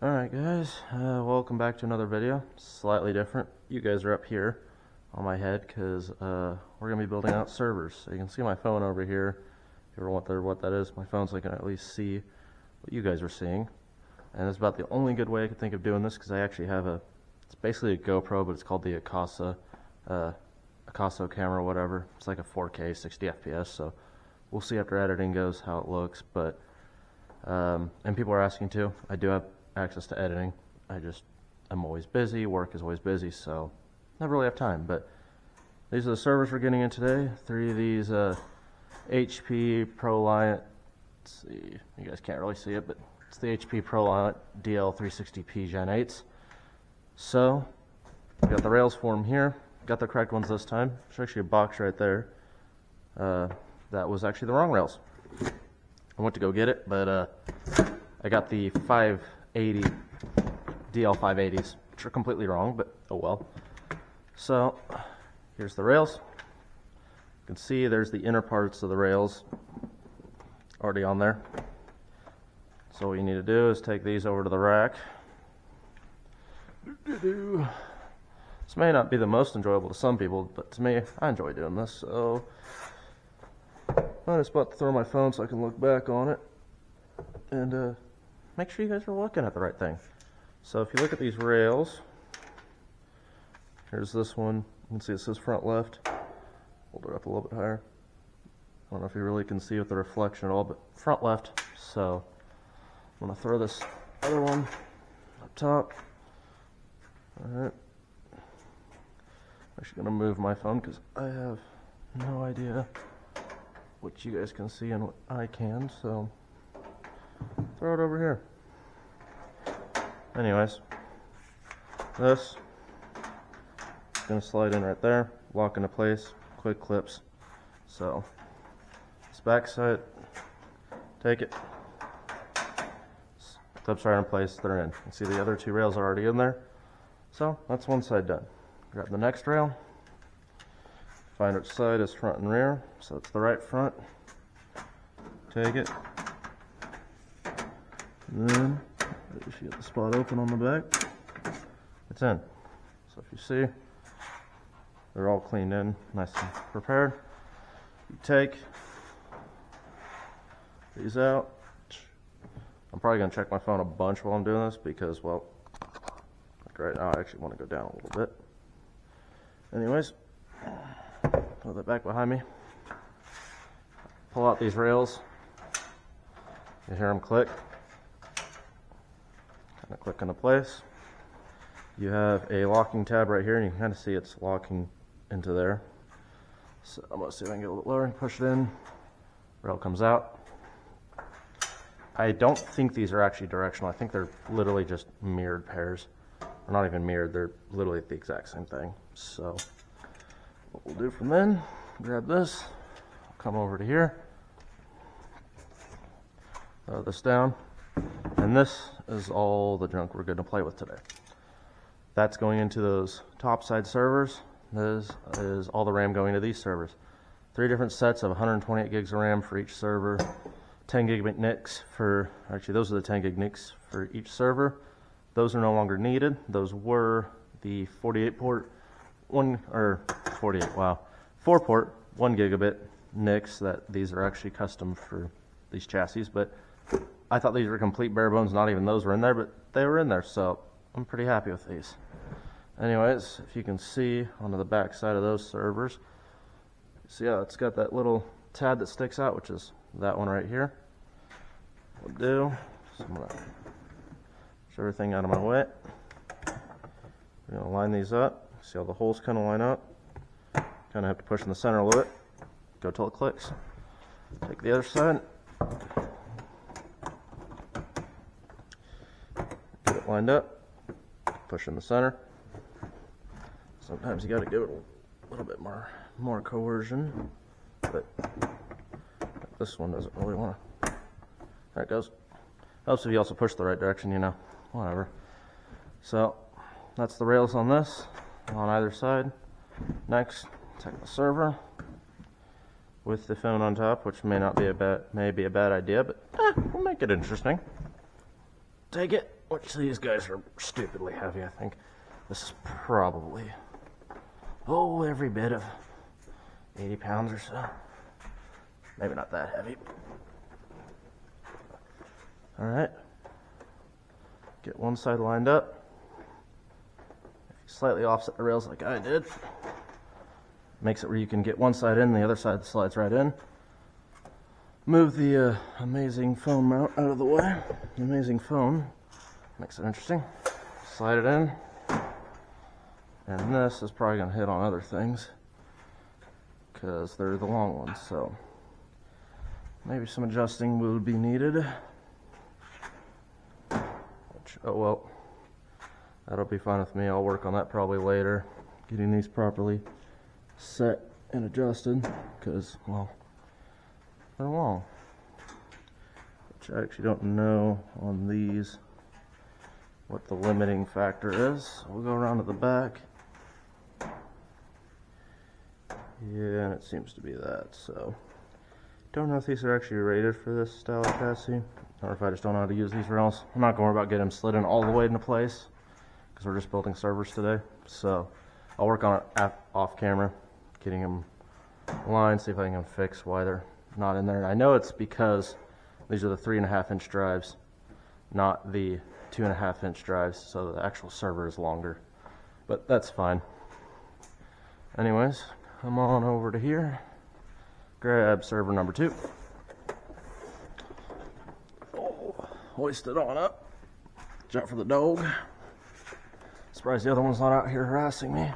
Alright guys, welcome back to another video. Slightly different. You guys are up here on my head because we're going to be building out servers. So you can see my phone over here. If you ever wonder what that is, my phone's so I can at least see what you guys are seeing. And it's about the only good way I could think of doing this because I actually have it's basically a GoPro, but it's called the Akasa camera or whatever. It's like a 4K 60 FPS, so we'll see after editing goes how it looks. But and people are asking too. I do have access to editing. I'm always busy, work is always busy, so never really have time. But these are the servers we're getting in today. 3 of these HP ProLiant, let's see, you guys can't really see it, but it's the HP ProLiant DL360p Gen 8s. So we got the rails for them here. Got the correct ones this time. There's actually a box right there. That was actually the wrong rails. I went to go get it, but I got the 580 DL580s, which are completely wrong, but oh well. So here's the rails. You can see there's the inner parts of the rails already on there. So what you need to do is take these over to the rack. This may not be the most enjoyable to some people, but to me, I enjoy doing this. So I'm just about to throw my phone so I can look back on it and make sure you guys are looking at the right thing. So if you look at these rails, here's this one. You can see it says front left. Hold it up a little bit higher. I don't know if you really can see with the reflection at all, but front left. So I'm going to throw this other one up top. Alright. I'm actually going to move my phone because I have no idea what you guys can see and what I can, so throw it over here. Anyways, this is going to slide in right there, lock into place, quick clips. So this back side, take it, clips right in place, they're in. You can see the other 2 rails are already in there. So that's one side done. Grab the next rail, find which side is front and rear. So it's the right front, take it, and then you should get the spot open on the back. It's in. So if you see, they're all cleaned in, nice and prepared. You take these out. I'm probably going to check my phone a bunch while I'm doing this because, well, like right now I actually want to go down a little bit. Anyways, put that back behind me. Pull out these rails. You hear them click. Kind of click into place. You have a locking tab right here, and you can kind of see it's locking into there. So I'm going to see if I can get a little lower and push it in. Rail comes out. I don't think these are actually directional. I think they're literally just mirrored pairs. They're not even mirrored, they're literally the exact same thing. So what we'll do from then, grab this, come over to here, throw this down, and this is all the junk we're going to play with today. That's going into those top side servers. This is all the RAM going to these servers. 3 different sets of 128 gigs of RAM for each server, 10 gigabit NICs for, actually those are the 10 gig NICs for each server. Those are no longer needed. Those were the 48 port, 4 port, 1 gigabit NICs. These are actually custom for these chassis, but I thought these were complete bare bones. Not even those were in there, but they were in there, so I'm pretty happy with these. Anyways, if you can see onto the back side of those servers, see how it's got that little tab that sticks out, which is that one right here. What we'll do is I'm going to push everything out of my way. We're going to line these up. See how the holes kind of line up? Kind of have to push in the center a little bit. Go till it clicks. Take the other side. Get it lined up. Push in the center. Sometimes you got to give it a little bit more coercion, but this one doesn't really want to. There it goes. Helps if you also push the right direction, you know. Whatever. So that's the rails on this, on either side. Next, take the server with the phone on top, which may be a bad idea, but we'll make it interesting. Take it, which these guys are stupidly heavy. I think this is probably, oh, every bit of 80 pounds or so. Maybe not that heavy. All right, get one side lined up. If you slightly offset the rails like I did, makes it where you can get one side in, the other side slides right in. Move the amazing phone mount out of the way. The amazing phone makes it interesting. Slide it in. And this is probably going to hit on other things because they're the long ones, so maybe some adjusting will be needed. Oh well, that'll be fine with me. I'll work on that probably later, getting these properly set and adjusted because, well, they're long. Which I actually don't know on these what the limiting factor is. So we'll go around to the back. Yeah, and it seems to be that. So don't know if these are actually rated for this style of chassis, or if I just don't know how to use these rails. I'm not going to worry about getting them slid in all the way into place because we're just building servers today. So I'll work on it off camera, getting them aligned, see if I can fix why they're not in there. And I know it's because these are the 3.5-inch drives, not the 2.5-inch drives, so the actual server is longer. But that's fine. Anyways, come on over to here. Grab server number 2. Oh, hoist it on up. Jump for the dog. Surprised the other one's not out here harassing me.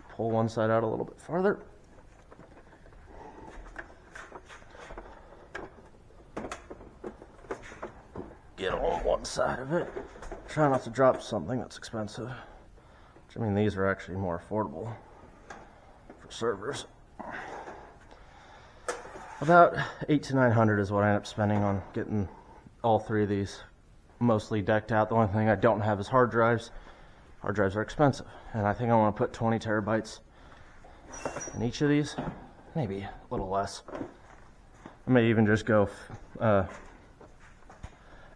Pull one side out a little bit farther. Get on one side of it. Try not to drop something that's expensive. Which, I mean, these are actually more affordable for servers. About $800 to $900 is what I end up spending on getting all 3 of these mostly decked out. The only thing I don't have is hard drives. Hard drives are expensive, and I think I want to put 20 terabytes in each of these, maybe a little less. I may even just go 8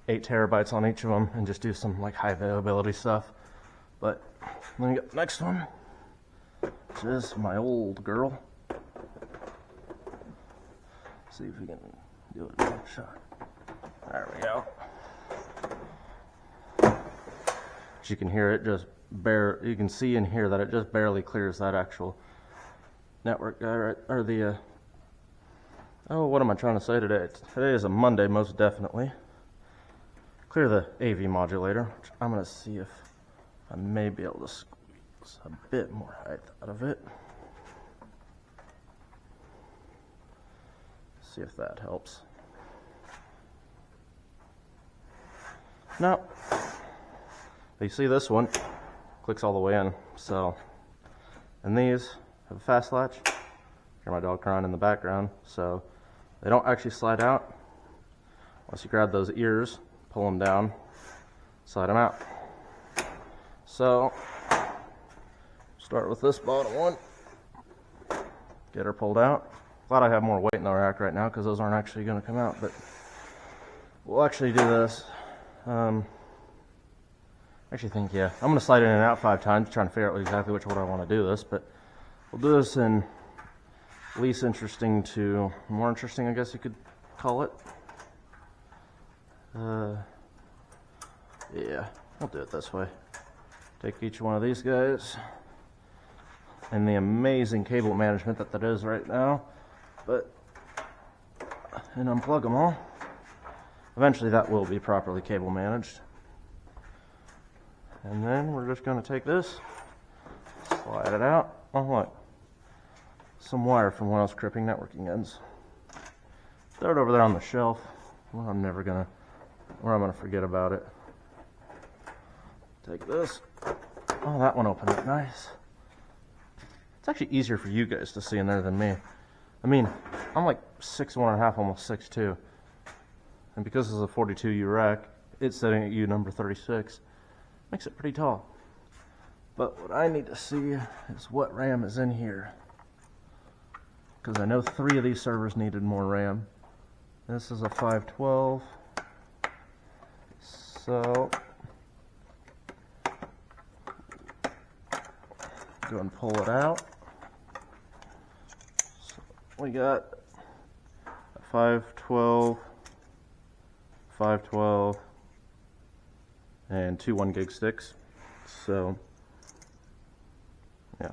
terabytes on each of them and just do some like high availability stuff. But let me get the next one, which is my old girl. See if we can do it in one shot. There we go. As you can hear, it just you can see and hear that it just barely clears that actual network guy, right? Or the oh, what am I trying to say today? Today is a Monday, most definitely. Clear the AV modulator, which I'm gonna see if I may be able to squeeze a bit more height out of it. See if that helps. No. You see this one clicks all the way in. So, and these have a fast latch. Hear my dog crying in the background. So they don't actually slide out unless you grab those ears, pull them down, slide them out. So start with this bottom one. Get her pulled out. Glad I have more weight in the rack right now because those aren't actually going to come out, but we'll actually do this. I actually think, yeah, I'm going to slide in and out 5 times, trying to figure out exactly which order I want to do this, but we'll do this in least interesting to more interesting, I guess you could call it. Yeah, we'll do it this way. Take each one of these guys and the amazing cable management that is right now. And unplug them all. Eventually that will be properly cable managed. And then we're just going to take this, slide it out. Oh look, some wire from one of those crimping networking ends. Throw it over there on the shelf where I'm gonna forget about it. Take this. Oh, that one opened up nice. It's actually easier for you guys to see in there than me. I mean, I'm like 6'1.5", almost 6'2", and because this is a 42U rack, it's sitting at U number 36. Makes it pretty tall. But what I need to see is what RAM is in here, because I know 3 of these servers needed more RAM. This is a 512, So go and pull it out. So we got 512, 512, and two 1 gig sticks. So yeah.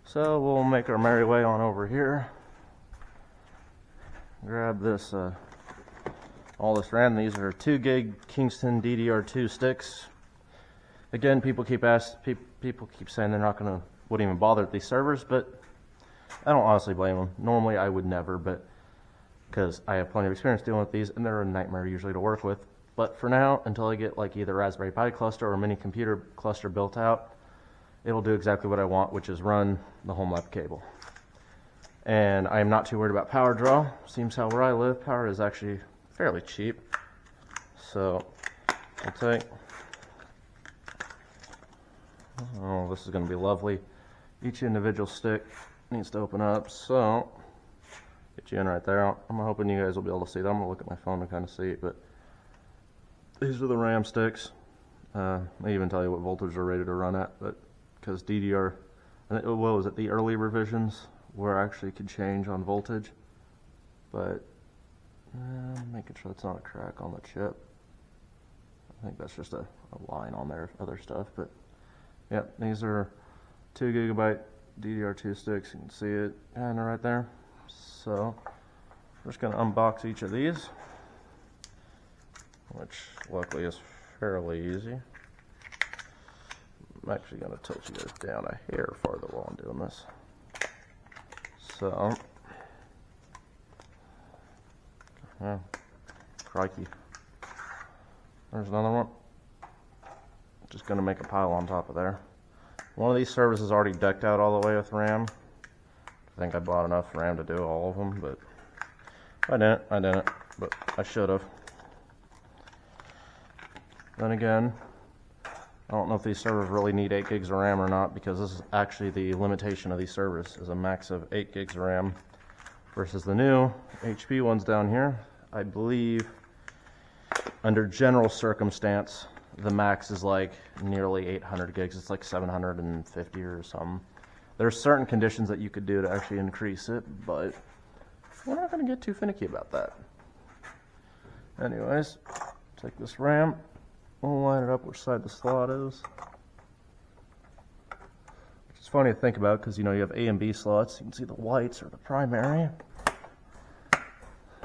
So we'll make our merry way on over here. Grab this, all this RAM. These are 2 gig Kingston DDR2 sticks. Again, people keep saying they're not gonna, wouldn't even bother with these servers, but I don't honestly blame them. Normally I would never, but because I have plenty of experience dealing with these, and they're a nightmare usually to work with. But for now, until I get like either Raspberry Pi cluster or a mini computer cluster built out, it'll do exactly what I want, which is run the Homelab cable. And I am not too worried about power draw. Seems how where I live, power is actually fairly cheap. So I'll take, oh, this is going to be lovely. Each individual stick needs to open up, so get you in right there. I'm hoping you guys will be able to see that. I'm going to look at my phone to kind of see it, but these are the RAM sticks. They even tell you what voltage they're rated to run at, but because DDR, what was it, the early revisions where I actually could change on voltage, but making sure that's not a crack on the chip. I think that's just a line on there of other stuff, but yeah, these are 2 gigabyte DDR2 sticks. You can see it kind of right there. So we're just going to unbox each of these, which luckily is fairly easy. I'm actually going to tilt you guys down a hair farther while I'm doing this. So, yeah, crikey. There's another one. Just going to make a pile on top of there. One of these servers is already decked out all the way with RAM. I think I bought enough RAM to do all of them, but I didn't, but I should have. Then again, I don't know if these servers really need 8 gigs of RAM or not, because this is actually the limitation of these servers, is a max of 8 gigs of RAM versus the new HP ones down here. I believe under general circumstance, the max is like nearly 800 gigs. It's like 750 or something. There's certain conditions that you could do to actually increase it, but we're not going to get too finicky about that. Anyways, take this RAM. We'll line it up which side the slot is. It's funny to think about because, you know, you have A and B slots. You can see the whites are the primary.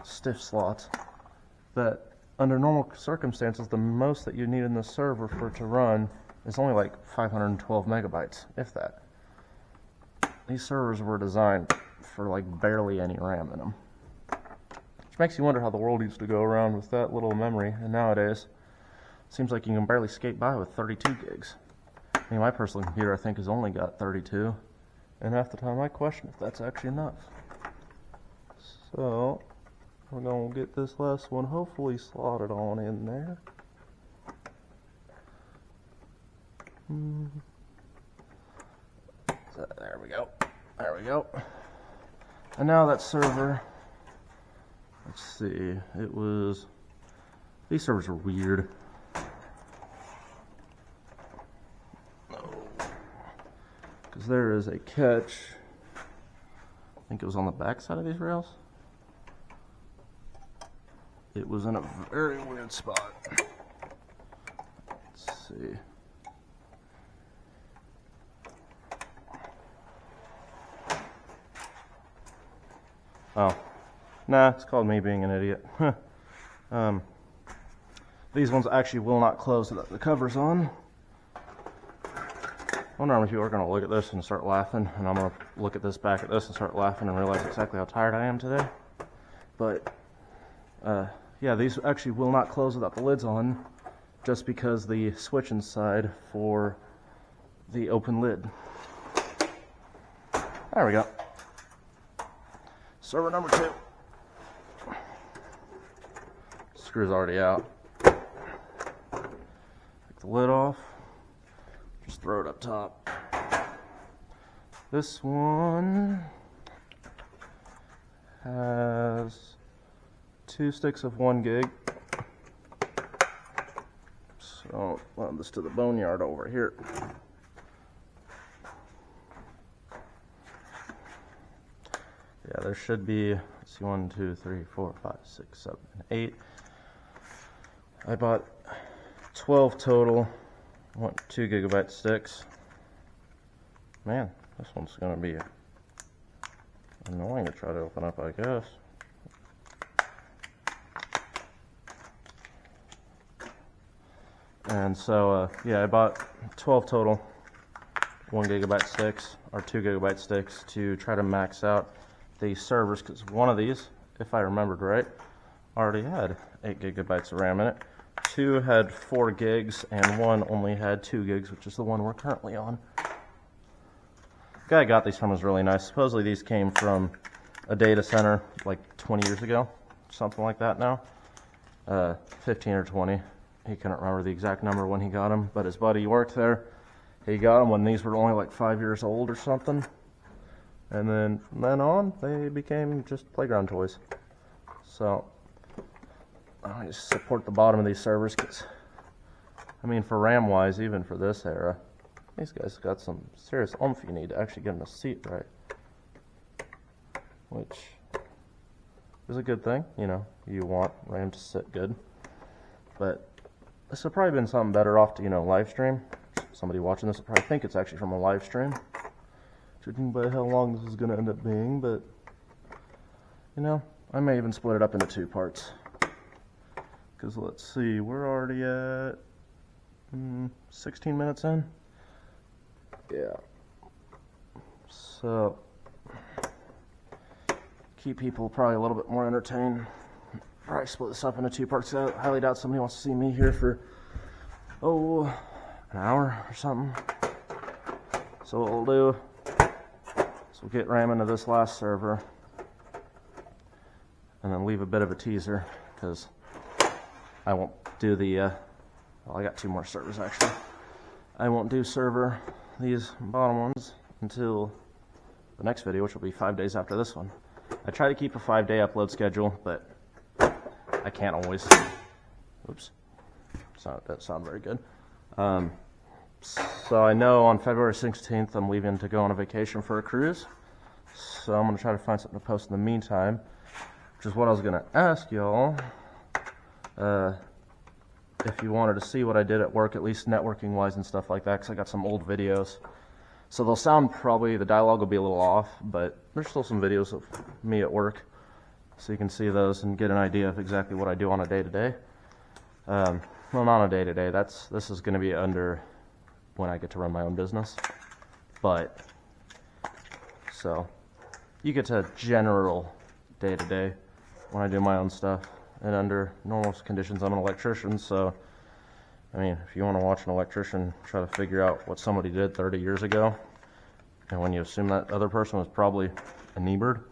Stiff slots. That under normal circumstances, the most that you need in the server for it to run is only like 512 megabytes, if that. These servers were designed for like barely any RAM in them. Which makes you wonder how the world used to go around with that little memory, and nowadays seems like you can barely skate by with 32 gigs. I mean, my personal computer, I think, has only got 32. And half the time I question if that's actually enough. So, we're going to get this last one hopefully slotted on in there. So, there we go. There we go. And now that server, let's see, it was, these servers are weird. Because there is a catch. I think it was on the back side of these rails. It was in a very weird spot. Let's see. Oh, nah, it's called me being an idiot. These ones actually will not close without the covers on. I wonder how many people are going to look at this and start laughing, and I'm going to look at this back at this and start laughing and realize exactly how tired I am today. But, yeah, these actually will not close without the lids on, just because the switch inside for the open lid. There we go. Server number 2. Screw's already out. Take the lid off. Just throw it up top. This one has 2 sticks of 1 gig. So I'll add this to the boneyard over here. Yeah, there should be, let's see, 1, 2, 3, 4, 5, 6, 7, 8. I bought 12 total. I want 2 gigabyte sticks. Man, this one's gonna be annoying to try to open up, I guess. And so, yeah, I bought 12 total 1 gigabyte sticks, or 2 gigabyte sticks, to try to max out the servers, because one of these, if I remembered right, already had 8 gigabytes of RAM in it. 2 had 4 gigs, and 1 only had 2 gigs, which is the one we're currently on. The guy I got these from was really nice. Supposedly these came from a data center like 20 years ago, something like that now. 15 or 20. He couldn't remember the exact number when he got them, but his buddy worked there. He got them when these were only like 5 years old or something. And then from then on, they became just playground toys. So I just support the bottom of these servers because, I mean, for RAM-wise, even for this era, these guys got some serious oomph you need to actually get them to seat right. Which is a good thing, you know, you want RAM to sit good. But this would probably been something better off to, you know, live stream. Somebody watching this will probably think it's actually from a live stream, judging by how long this is going to end up being, but, you know, I may even split it up into 2 parts. Because let's see, we're already at 16 minutes in. Yeah. So, keep people probably a little bit more entertained. Probably split this up into 2 parts. I highly doubt somebody wants to see me here for, an hour or something. So what we'll do is we'll get RAM into this last server and then leave a bit of a teaser, because I won't do the, well, I got 2 more servers actually. I won't do these bottom ones until the next video, which will be 5 days after this one. I try to keep a 5-day upload schedule, but I can't always. Oops. That sounded very good. So I know on February 16th I'm leaving to go on a vacation for a cruise. So I'm going to try to find something to post in the meantime, which is what I was going to ask y'all. If you wanted to see what I did at work, at least networking wise and stuff like that, because I got some old videos. So they'll sound probably, the dialogue will be a little off, but there's still some videos of me at work. So you can see those and get an idea of exactly what I do on a day-to-day. Well, not on a day-to-day. This is going to be under when I get to run my own business. But, so, you get to general day-to-day when I do my own stuff. And under normal conditions, I'm an electrician, so, I mean, if you want to watch an electrician try to figure out what somebody did 30 years ago, and when you assume that other person was probably enamored,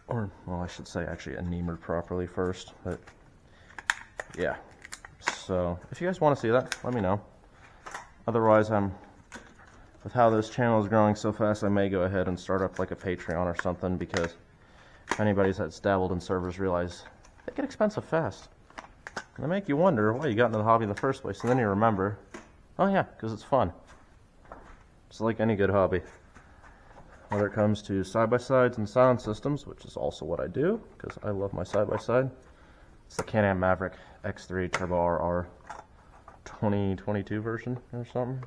or, well, I should say actually enamored properly first, but, yeah. So, if you guys want to see that, let me know. Otherwise, with how this channel is growing so fast, I may go ahead and start up like a Patreon or something, because if anybody's that's dabbled in servers realize they get expensive fast. And they make you wonder why you got into the hobby in the first place, and then you remember, oh yeah, because it's fun. It's like any good hobby. Whether it comes to side-by-sides and sound systems, which is also what I do, because I love my side-by-side. It's the Can-Am Maverick X3 Turbo RR 2022 version or something.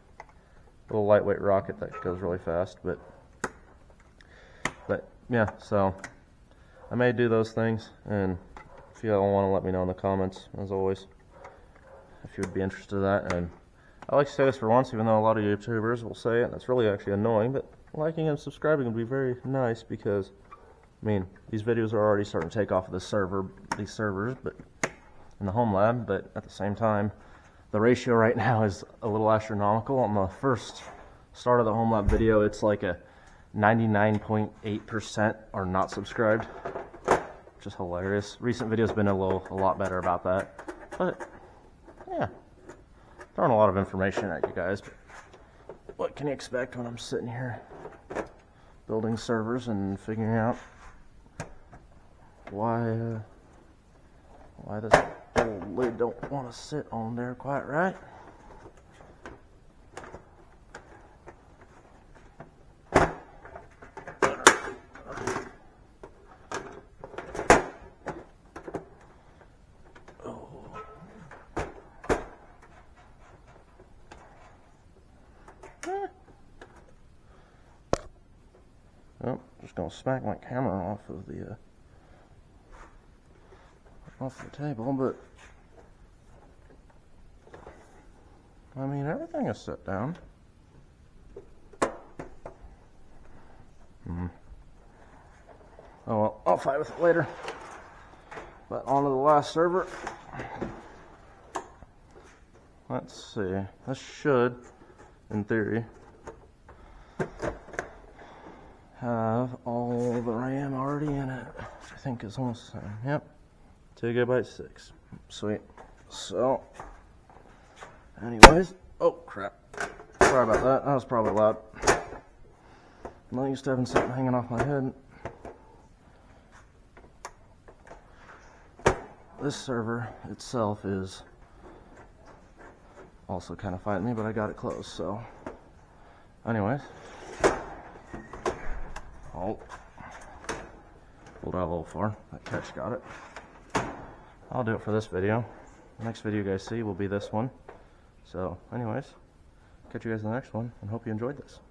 A little lightweight rocket that goes really fast, but yeah, so I may do those things, and if you all want to let me know in the comments, as always, if you would be interested in that. And I like to say this for once, even though a lot of YouTubers will say it, and it's really actually annoying, but liking and subscribing would be very nice, because, I mean, these videos are already starting to take off of these servers, but in the Homelab, but at the same time, the ratio right now is a little astronomical. On the first start of the Homelab video, it's like a 99.8% are not subscribed, which is hilarious. Recent videos been a lot better about that, but yeah, throwing a lot of information at you guys. But what can you expect when I'm sitting here building servers and figuring out why this lid don't want to sit on there quite right. Oh, just gonna smack my camera off of the table, but I mean everything is set down. Oh well, I'll fight with it later. But on to the last server. Let's see. This should, in theory, have all the RAM already in it, which I think is almost the same. Yep, 2 GB 6. Sweet. So, anyways, oh crap. Sorry about that. That was probably loud. I'm not used to having something hanging off my head. This server itself is also kind of fighting me, but I got it closed, so. Anyways. Oh. Pulled out a little far. That catch got it. I'll do it for this video. The next video you guys see will be this one. So, anyways, catch you guys in the next one, and hope you enjoyed this.